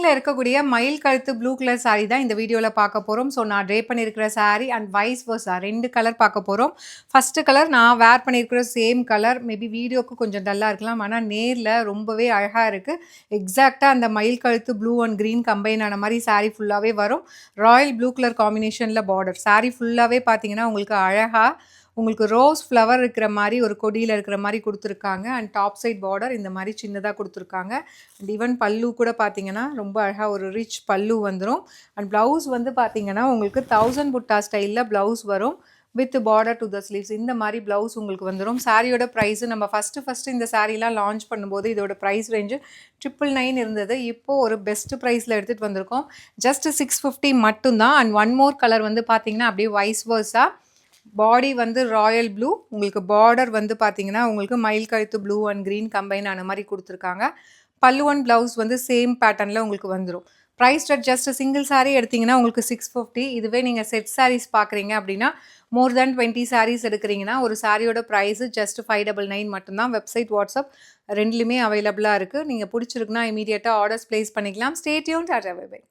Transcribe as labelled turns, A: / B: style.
A: ட்ரெண்டிங்ல இருக்கக்கூடிய மயில் கழுத்து ப்ளூ கலர் சாரி தான் இந்த வீடியோல பார்க்க போறோம். ஸோ நான் ட்ரே பண்ணியிருக்கிற சாரி அண்ட் வைஸ் வர்ஸா 2 கலர் பார்க்க போறோம். ஃபர்ஸ்ட் கலர் நான் வேர் பண்ணியிருக்கிற சேம் கலர். மேபி வீடியோக்கு கொஞ்சம் டல்லா இருக்கலாம். ஆனா நேர்ல ரொம்பவே அழகா இருக்கு. எக்ஸாக்ட்டா அந்த மயில் கழுத்து ப்ளூ அண்ட் கிரீன் கம்பைன் ஆன மாரி சாரி ஃபுல்லாவே வரும். ராயல் ப்ளூ கலர் காம்பினேஷன்ல பார்டர். சாரி ஃபுல்லாவே பார்த்தீங்கன்னா, உங்களுக்கு அழகா உங்களுக்கு ரோஸ் ஃப்ளவர் இருக்கிற மாரி ஒரு கொடியில இருக்கிற மாரி குடுத்துருக்காங்க. அண்ட் டாப் சைட் பார்டர் இந்த மாரி சின்னதா குடுத்துருக்காங்க. அண்ட் ஈவன் பல்லு கூட பார்த்தீங்கன்னா, ரொம்ப அழகா ஒரு ரிச் பல்லு வந்துரும். அண்ட் ப்ளவுஸ் வந்து பார்த்தீங்கன்னா, உங்களுக்கு 1000 புட்டா ஸ்டைல்ல ப்ளவுஸ் வரும். With border to the sleeves இந்த மாரி ப்ளவுஸ் உங்களுக்கு வந்துரும். சாரியோட பிரைஸ் நம்ம ஃபர்ஸ்ட் இந்த சாரிலாம் லான்ச் பண்ணும்போது இதோட பிரைஸ் ரேஞ்ச் 999 இருந்தது. இப்போ ஒரு பெஸ்ட் பிரைஸ்ல எடுத்துட்டு வந்திருக்கோம். ஜஸ்ட் 650 மட்டும் தான். அண்ட் ஒன் மோர் கலர் வந்து பார்த்தீங்கன்னா, அப்படியே வைஸ் வர்ஸா பாடி வந்து ராயல் ப்ளூ. உங்களுக்கு பார்டர் வந்து பார்த்தீங்கன்னா, உங்களுக்கு மயில் கழுத்து ப்ளூ அண்ட் கிரீன் கம்பைன் ஆன மாரி குடுத்துருக்காங்க. பல்லு அண்ட் ப்ளவுஸ் வந்து சேம் பேட்டர்ன்ல உங்களுக்கு வந்துரும். Price at just single sari எடுத்தீங்கன்னா உங்களுக்கு 650. இதுவே நீங்க செட் சாரீஸ் பார்க்குறீங்க அப்படின்னா, மோர் தேன் 20 சாரீஸ் எடுக்கிறீங்கன்னா, ஒரு சாரியோட பிரைஸ் ஜஸ்ட் 599 மட்டும் தான். வெப்சைட், வாட்ஸ்அப் 2லயுமே அவைலபிளா இருக்கு. நீங்க புடிச்சிருக்குன்னா இம்மீடியட்டா ஆர்டர்ஸ் பிளேஸ் பண்ணிக்கலாம். Stay tuned. Tata bye by.